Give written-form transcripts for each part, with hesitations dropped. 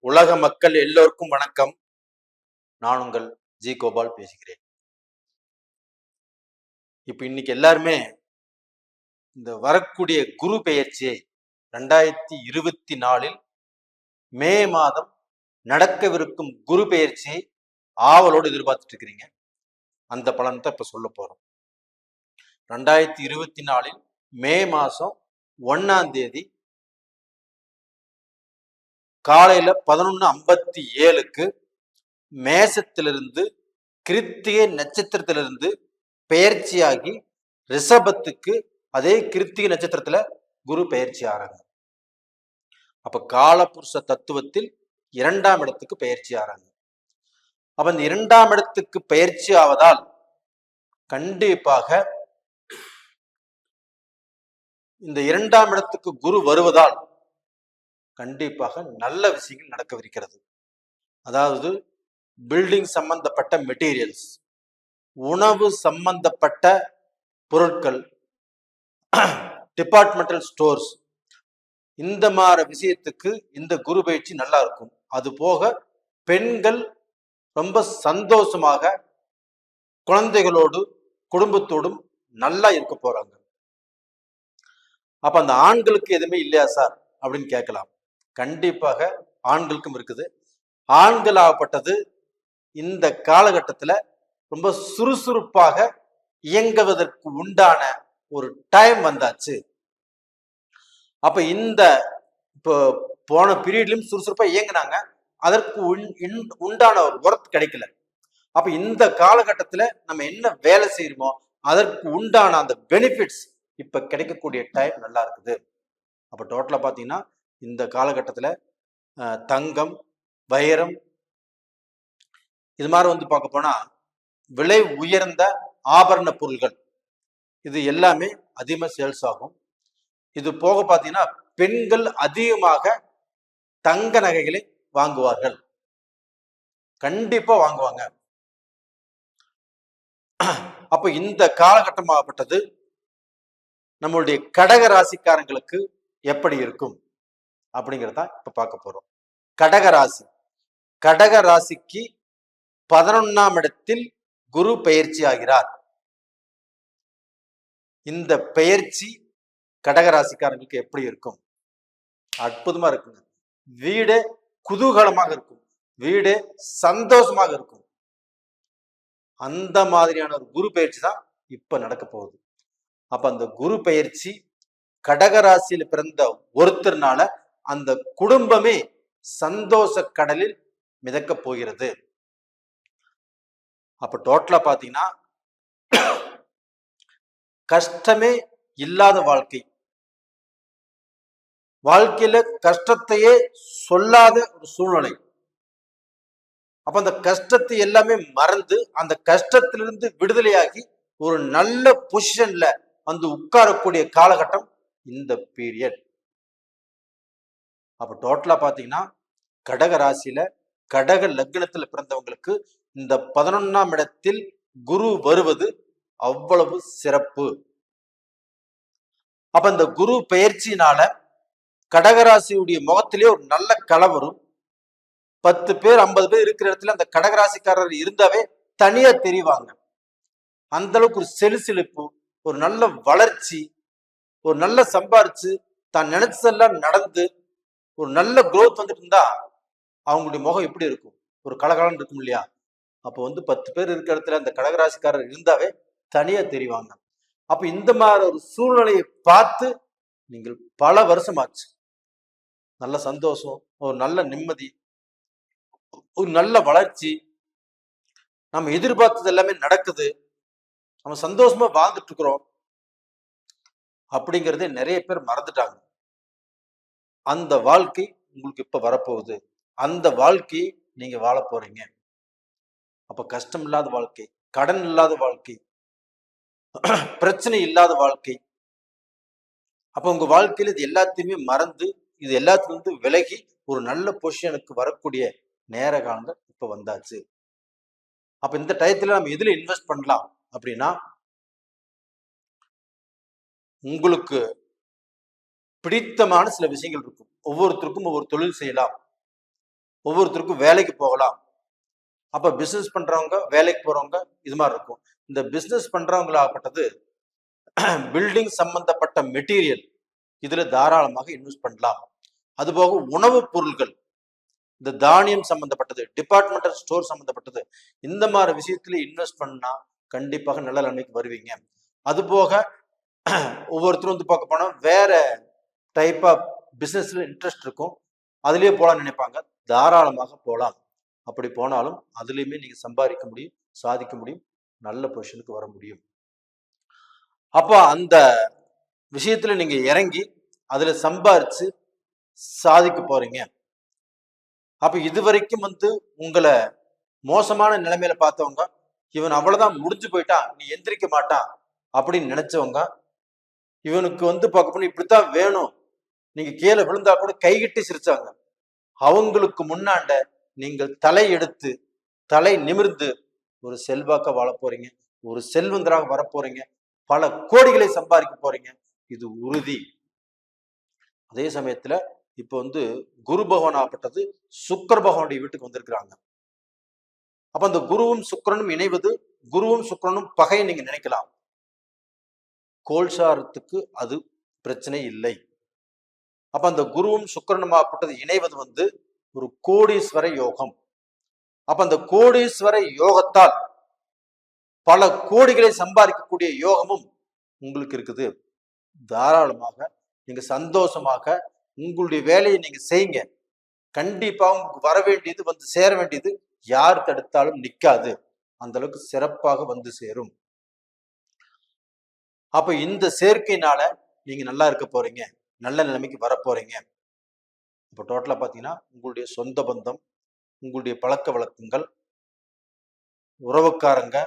உலக மக்கள் எல்லோருக்கும் வணக்கம். நான் உங்கள் ஜி கோபால் பேசுகிறேன். இப்ப இன்னைக்கு எல்லாருமே இந்த வரக்கூடிய குரு பெயர்ச்சியை 2024 மே மாதம் நடக்கவிருக்கும் குரு பெயர்ச்சியை ஆவலோடு எதிர்பார்த்துட்டு இருக்கிறீங்க. அந்த பலன் தான் இப்ப சொல்ல போறோம். 2024 மே மாசம் 1ஆம் தேதி காலையில 11:57 மேசத்திலிருந்து கிருத்திகை நட்சத்திரத்திலிருந்து பெயர்ச்சியாகி ரிஷபத்துக்கு அதே கிருத்திகை நட்சத்திரத்துல குரு பெயர்ச்சி ஆறாங்க. அப்ப காலபுருஷ தத்துவத்தில் 2ஆம் இடத்துக்கு பெயர்ச்சி ஆறாங்க. அப்ப இந்த 2ஆம் இடத்துக்கு பெயர்ச்சி ஆவதால் கண்டிப்பாக இந்த 2ஆம் இடத்துக்கு குரு வருவதால் கண்டிப்பாக நல்ல விஷயங்கள் நடக்கவிருக்கிறது. அதாவது பில்டிங் சம்பந்தப்பட்ட மெட்டீரியல்ஸ், உணவு சம்பந்தப்பட்ட பொருட்கள், டிபார்ட்மெண்டல் ஸ்டோர்ஸ், இந்த மாதிரி விஷயத்துக்கு இந்த குரு பயிற்சி நல்லா இருக்கும். அது போக பெண்கள் ரொம்ப சந்தோஷமாக குழந்தைகளோடு குடும்பத்தோடும் நல்லா இருக்க போறாங்க. அப்ப அந்த ஆண்களுக்கு எதுவுமே இல்லையா சார் அப்படின்னு கேட்கலாம். கண்டிப்பாக ஆண்களுக்கும் இருக்குது. ஆண்களாகப்பட்டது இந்த காலகட்டத்துல ரொம்ப சுறுசுறுப்பாக இயங்குவதற்கு உண்டான ஒரு டைம் வந்தாச்சு. அப்ப இந்த இப்போ போன பீரியட்லயும் சுறுசுறுப்பா இயங்கினாங்க, அதற்கு உண்டான ஒரு ஒர்க் கிடைக்கல. அப்ப இந்த காலகட்டத்துல நம்ம என்ன வேலை செய்யறோமோ அதற்கு உண்டான அந்த பெனிஃபிட்ஸ் இப்ப கிடைக்கக்கூடிய டைம் நல்லா இருக்குது. அப்ப டோட்டலா பாத்தீங்கன்னா இந்த காலகட்டத்துல தங்கம், வைரம், இது மாதிரி பார்க்க போனா விலை உயர்ந்த ஆபரண பொருள்கள் இது எல்லாமே அதிகமா சேல்ஸ் ஆகும். இது போக பாத்தீங்கன்னா பெண்கள் அதிகமாக தங்க நகைகளை வாங்குவார்கள், கண்டிப்பா வாங்குவாங்க. அப்ப இந்த காலகட்டமாகப்பட்டது நம்மளுடைய கடக ராசிக்காரங்களுக்கு எப்படி இருக்கும் அப்படிங்கிறத இப்ப பார்க்க போறோம். கடக ராசிக்கு 11ஆம் இடத்தில் குரு பெயர்ச்சி ஆகிறார். இந்த பெயர்ச்சி கடகராசிக்காரங்களுக்கு எப்படி இருக்கும்? அற்புதமா இருக்குங்க. வீடே குதூகலமாக இருக்கும், வீடே சந்தோஷமாக இருக்கும். அந்த மாதிரியான ஒரு குரு பெயர்ச்சி தான் இப்ப நடக்க போகுது. அப்ப அந்த குரு பெயர்ச்சி கடகராசியில் பிறந்த ஒருத்தர்னால அந்த குடும்பமே சந்தோஷ கடலில் மிதக்க போகிறது. அப்ப டோட்டலா பாத்தீங்கன்னா கஷ்டமே இல்லாத வாழ்க்கை, வாழ்க்கையில கஷ்டத்தையே சொல்லாத ஒரு சூழ்நிலை. அப்ப அந்த கஷ்டத்தை எல்லாமே மறந்து அந்த கஷ்டத்திலிருந்து விடுதலையாகி ஒரு நல்ல பொசிஷன்ல வந்து உட்காரக்கூடிய காலகட்டம் இந்த பீரியட். அப்ப டோட்டலா பாத்தீங்கன்னா கடக ராசியில கடக லக்னத்துல பிறந்தவங்களுக்கு இந்த 11ஆம் இடத்தில் குரு வருவது அவ்வளவு சிறப்பு. அப்ப இந்த குரு பெயர்ச்சியினால கடகராசியுடைய முகத்திலே ஒரு நல்ல கலை வரும். 10 பேர் 50 பேர் இருக்கிற இடத்துல அந்த கடகராசிக்காரர் இருந்தாவே தனியா தெரிவாங்க. அந்த அளவுக்கு ஒரு செலுசிலிப்பு, ஒரு நல்ல வளர்ச்சி, ஒரு நல்ல சம்பாரிச்சு தான் நினைச்சதெல்லாம் நடந்து ஒரு நல்ல குரோத் வந்துட்டு இருந்தா அவங்களுடைய முகம் எப்படி இருக்கும்? ஒரு கலகலன்னு இருக்கும் இல்லையா? அப்போ 10 பேர் இருக்கிற இடத்துல அந்த கடகராசிக்காரர் இருந்தாவே தனியா தெரிவாங்க. அப்ப இந்த மாதிரி ஒரு சூழ்நிலையை பார்த்து நீங்கள் பல வருஷமாச்சு நல்ல சந்தோஷம், ஒரு நல்ல நிம்மதி, ஒரு நல்ல வளர்ச்சி, நம்ம எதிர்பார்த்தது எல்லாமே நடக்குது, நம்ம சந்தோஷமா வாழ்ந்துட்டு இருக்கிறோம் அப்படிங்கறதே நிறைய பேர் மறந்துட்டாங்க. அந்த வாழ்க்கை உங்களுக்கு இப்ப வரப்போகுது. அந்த வாழ்க்கையை நீங்க வாழ போறீங்க. அப்ப கஷ்டம் இல்லாத வாழ்க்கை, கடன் இல்லாத வாழ்க்கை, பிரச்சனை இல்லாத வாழ்க்கை. அப்ப உங்க வாழ்க்கையில இது எல்லாத்தையுமே மறந்து இது எல்லாத்திலிருந்து விலகி ஒரு நல்ல பொசிஷனுக்கு வரக்கூடிய நேர காலங்கள் இப்ப வந்தாச்சு. அப்ப இந்த டயத்துல நம்ம எதுல இன்வெஸ்ட் பண்ணலாம் அப்படின்னா, உங்களுக்கு பிடித்தமான சில விஷயங்கள் இருக்கும். ஒவ்வொருத்தருக்கும் ஒவ்வொரு தொழில் செய்யலாம். ஒவ்வொருத்தருக்கும் வேலைக்கு போகலாம். அப்ப பிசினஸ் பண்றவங்க, வேலைக்கு போறவங்க இது மாதிரி இருக்கும். இந்த பிசினஸ் பண்றவங்களாகப்பட்டது பில்டிங் சம்பந்தப்பட்ட மெட்டீரியல் இதுல தாராளமாக இன்வெஸ்ட் பண்ணலாம். அதுபோக உணவுப் பொருட்கள், இந்த தானியம் சம்பந்தப்பட்டது, டிபார்ட்மெண்டல் ஸ்டோர் சம்பந்தப்பட்டது, இந்த மாதிரி விஷயத்துல இன்வெஸ்ட் பண்ணா கண்டிப்பாக நல்ல நிலைமைக்கு வருவீங்க. அதுபோக ஒவ்வொருத்தரும் வந்து பார்க்க போனா வேற டைப் ஆஃப் பிசினஸ்ல இன்ட்ரெஸ்ட் இருக்கும், அதுலயே போலாம்னு நினைப்பாங்க. தாராளமாக போலாம். அப்படி போனாலும் அதுலயுமே நீங்க சம்பாதிக்க முடியும், சாதிக்க முடியும், நல்ல பொசிஷனுக்கு வர முடியும். அப்போ அந்த விஷயத்துல நீங்க இறங்கி அதுல சம்பாரிச்சு சாதிக்க போறீங்க. அப்ப இதுவரைக்கும் வந்து உங்களை மோசமான நிலைமையில பார்த்தவங்க, இவன் அவ்வளவுதான் முடிஞ்சு போயிட்டான், நீ எந்திரிக்க மாட்டான் அப்படின்னு நினைச்சவங்க, இவனுக்கு வந்து பார்க்க போனா இப்படித்தான் வேணும், நீங்க கீழே விழுந்தா கூட கைகட்டி சிரிச்சாங்க. அவங்களுக்கு முன்னாண்ட நீங்கள் தலை எடுத்து தலை நிமிர்ந்து ஒரு செல்வாக்க வாழ போறீங்க, ஒரு செல்வந்தராக வரப்போறீங்க, பல கோடிகளை சம்பாதிக்க போறீங்க, இது உறுதி. அதே சமயத்துல இப்ப வந்து குரு பகவான் ஆகப்பட்டது சுக்கர பகவானுடைய வீட்டுக்கு வந்திருக்கிறாங்க. அப்ப அந்த குருவும் சுக்கரனும் இணைவது, குருவும் சுக்கரனும் பகை நீங்க நினைக்கலாம். கோல்சாரத்துக்கு அது பிரச்சனை இல்லை. அப்ப அந்த குருவும் சுக்கரனும் ஆகப்பட்டது இணைவது வந்து ஒரு கோடீஸ்வர யோகம். அப்ப அந்த கோடீஸ்வர யோகத்தால் பல கோடிகளை சம்பாதிக்கக்கூடிய யோகமும் உங்களுக்கு இருக்குது. தாராளமாக நீங்க சந்தோஷமாக உங்களுடைய வேலையை நீங்க செய்யுங்க. கண்டிப்பா உங்களுக்கு வர வேண்டியது, வந்து சேர வேண்டியது யார் தடுத்தாலும் நிக்காது, அந்த அளவுக்கு சிறப்பாக வந்து சேரும். அப்ப இந்த சேர்க்கையினால நீங்க நல்லா இருக்க போறீங்க, நல்ல நிலைமைக்கு வர போறீங்க. இப்போ டோட்டலா பாத்தீங்கன்னா உங்களுடைய சொந்த பந்தம், உங்களுடைய பழக்க வழக்கங்கள், உறவுக்காரங்க,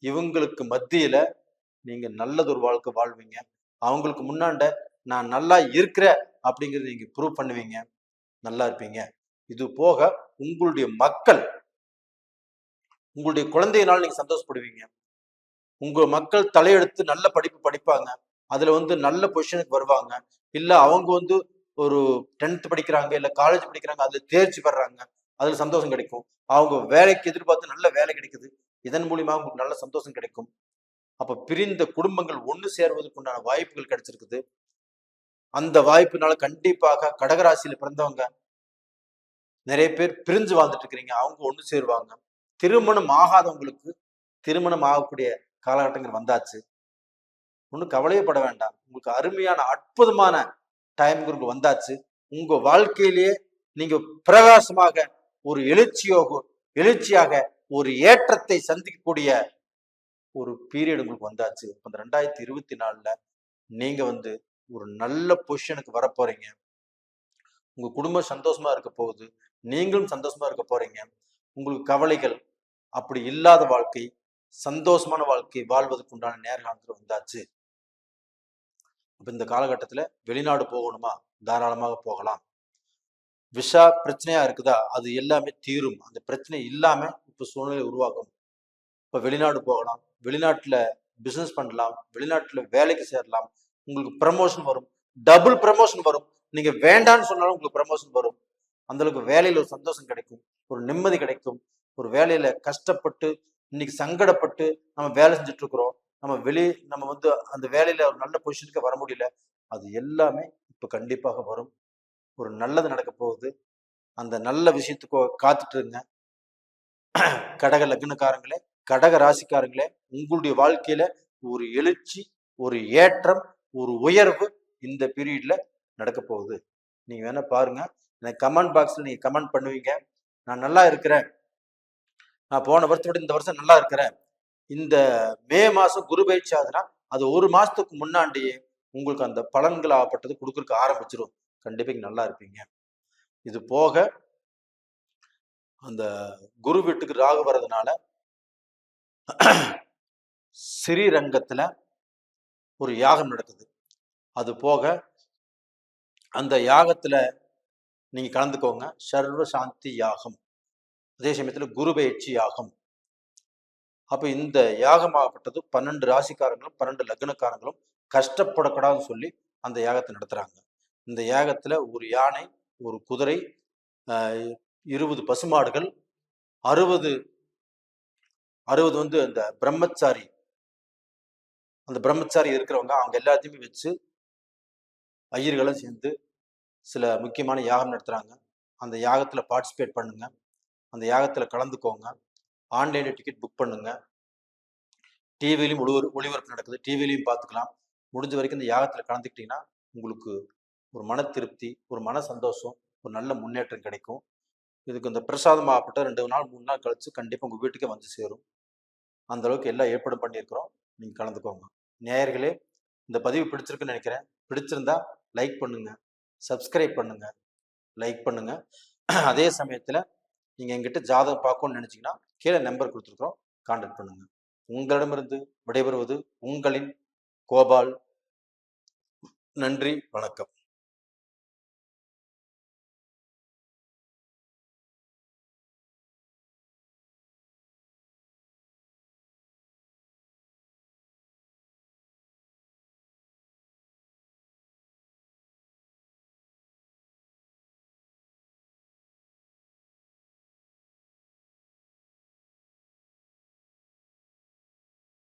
இவங்களுக்கு மத்தியில நீங்க நல்லதொரு வாழ்க்கை வாழ்வீங்க. அவங்களுக்கு முன்னாண்ட நான் நல்லா இருக்கிறேன் அப்படிங்கிறத நீங்க ப்ரூவ் பண்ணுவீங்க, நல்லா இருப்பீங்க. இது போக உங்களுடைய மக்கள், உங்களுடைய குழந்தையினால நீங்க சந்தோஷப்படுவீங்க. உங்க மக்கள் தலையெடுத்து நல்ல படிப்பு படிப்பாங்க, அதுல வந்து நல்ல பொசிஷனுக்கு வருவாங்க. இல்ல அவங்க வந்து ஒரு 10th படிக்கிறாங்க, இல்ல காலேஜ் படிக்கிறாங்க, அதுல தேர்ச்சி பெறாங்க, அதுல சந்தோஷம் கிடைக்கும். அவங்க வேலைக்கு எதிர்பார்த்து நல்ல வேலை கிடைக்குது, இதன் மூலியமா உங்களுக்கு நல்ல சந்தோஷம் கிடைக்கும். அப்ப பிரிந்த குடும்பங்கள் ஒண்ணு சேர்வதற்கு உண்டான வாய்ப்புகள் கிடைச்சிருக்குது. அந்த வாய்ப்புனால கண்டிப்பாக கடகராசியில பிறந்தவங்க நிறைய பேர் பிரிஞ்சு வாழ்ந்துட்டு இருக்கிறீங்க, அவங்க ஒண்ணு சேருவாங்க. திருமணம் ஆகாதவங்களுக்கு திருமணம் ஆகக்கூடிய காலகட்டங்கள் வந்தாச்சு. ஒன்றும் கவலையே பட வேண்டாம். உங்களுக்கு அருமையான அற்புதமான டைம் வந்தாச்சு. உங்க வாழ்க்கையிலேயே நீங்க பிரகாசமாக ஒரு எழுச்சியாக ஒரு ஏற்றத்தை சந்திக்கக்கூடிய ஒரு பீரியட் உங்களுக்கு வந்தாச்சு. இந்த 2024ல நீங்க வந்து ஒரு நல்ல பொசிஷனுக்கு வர போறீங்க. உங்க குடும்பம் சந்தோஷமா இருக்க போகுது, நீங்களும் சந்தோஷமா இருக்க போறீங்க. உங்களுக்கு கவலைகள் அப்படி இல்லாத வாழ்க்கை, சந்தோஷமான வாழ்க்கை வாழ்வதற்கு உண்டான நேரகாலத்துல வந்தாச்சு. அப்ப இந்த காலகட்டத்துல வெளிநாடு போகணுமா, தாராளமாக போகலாம். விஷா பிரச்சனையா இருக்குதா, அது எல்லாமே தீரும். அந்த பிரச்சனை இல்லாம இப்ப சூழ்நிலை உருவாகும். இப்ப வெளிநாடு போகலாம், வெளிநாட்டுல பிசினஸ் பண்ணலாம், வெளிநாட்டுல வேலைக்கு சேரலாம், உங்களுக்கு ப்ரமோஷன் வரும், டபுள் ப்ரமோஷன் வரும். நீங்க வேண்டான்னு சொன்னாலும் உங்களுக்கு ப்ரமோஷன் வரும். அந்த அளவுக்கு வேலையில ஒரு சந்தோஷம் கிடைக்கும், ஒரு நிம்மதி கிடைக்கும். ஒரு வேலையில கஷ்டப்பட்டு இன்னைக்கு சங்கடப்பட்டு நம்ம வேலை செஞ்சுட்டு இருக்கிறோம், நம்ம வந்து அந்த வேலையில ஒரு நல்ல பொசிஷனுக்கு வர முடியல, அது எல்லாமே இப்ப கண்டிப்பாக வரும். ஒரு நல்லது நடக்க போகுது. அந்த நல்ல விஷயத்துக்கு காத்துட்டு இருங்க. கடக லக்னக்காரங்களே, கடக ராசிக்காரங்களே, உங்களுடைய வாழ்க்கையில ஒரு எழுச்சி, ஒரு ஏற்றம், ஒரு உயர்வு இந்த பீரியட்ல நடக்க போகுது. நீங்க வேணா பாருங்க, எனக்கு கமெண்ட் பாக்ஸ்ல நீங்க கமெண்ட் பண்ணுவீங்க, நான் நல்லா இருக்கிறேன், நான் போன வருஷத்தோட இந்த வருஷம் நல்லா இருக்கிறேன். இந்த மே மாசம் குரு பயிற்சி ஆகுதுன்னா அது ஒரு மாசத்துக்கு முன்னாடியே உங்களுக்கு அந்த பலன்கள் ஆகப்பட்டது கொடுக்கறதுக்கு ஆரம்பிச்சிடும். கண்டிப்பா நல்லா இருப்பீங்க. இது போக அந்த குரு வீட்டுக்கு ராகு வர்றதுனால ஸ்ரீரங்கத்துல ஒரு யாகம் நடக்குது. அது போக அந்த யாகத்துல நீங்க கலந்துக்கோங்க, சர்வ சாந்தி யாகம். அதே சமயத்துல குரு பயிற்சி யாகம். அப்ப இந்த யாகமாகப்பட்டது 12 ராசிக்காரங்களும் 12 லக்னக்காரங்களும் கஷ்டப்படக்கூடாதுன்னு சொல்லி அந்த யாகத்தை நடத்துறாங்க. இந்த யாகத்துல ஒரு யானை, ஒரு குதிரை, 20 பசுமாடுகள், 60 வந்து அந்த பிரம்மச்சாரி இருக்கிறவங்க, அவங்க எல்லாத்தையுமே வச்சு ஐயர்களும் சேர்ந்து சில முக்கியமான யாகம் நடத்துறாங்க. அந்த யாகத்துல பார்ட்டிசிபேட் பண்ணுங்க. அந்த யாகத்துல கலந்துக்கோங்க. ஆன்லைன்ல டிக்கெட் புக் பண்ணுங்க. டிவிலையும் ஒளிபரப்பு நடக்குது. டிவிலையும் பார்த்துக்கலாம். முடிஞ்ச வரைக்கும் இந்த யாகத்துல கலந்துக்கிட்டீங்கன்னா உங்களுக்கு ஒரு மன திருப்தி, ஒரு மன சந்தோஷம், ஒரு நல்ல முன்னேற்றம் கிடைக்கும். இதுக்கு இந்த பிரசாதம் ஆகப்பட்ட 2 நாள் 3 நாள் கழிச்சு கண்டிப்பா உங்க வீட்டுக்கே வந்து சேரும். அந்த அளவுக்கு எல்லாம் ஏற்பாடு பண்ணியிருக்கிறோம். நீங்க கலந்துக்கோங்க. நேயர்களே, இந்த பதிவு பிடிச்சிருக்குன்னு நினைக்கிறேன். பிடிச்சிருந்தா லைக் பண்ணுங்க, சப்ஸ்கிரைப் பண்ணுங்க, லைக் பண்ணுங்க. அதே சமயத்துல நீங்க எங்கிட்ட ஜாதகம் பார்க்கணும்னு நினைச்சீங்கன்னா கீழே நம்பர் கொடுத்துருக்கோம், கான்டாக்ட் பண்ணுங்க. உங்களிடமிருந்து விடைபெறுவது உங்களின் கோபால். நன்றி, வணக்கம்.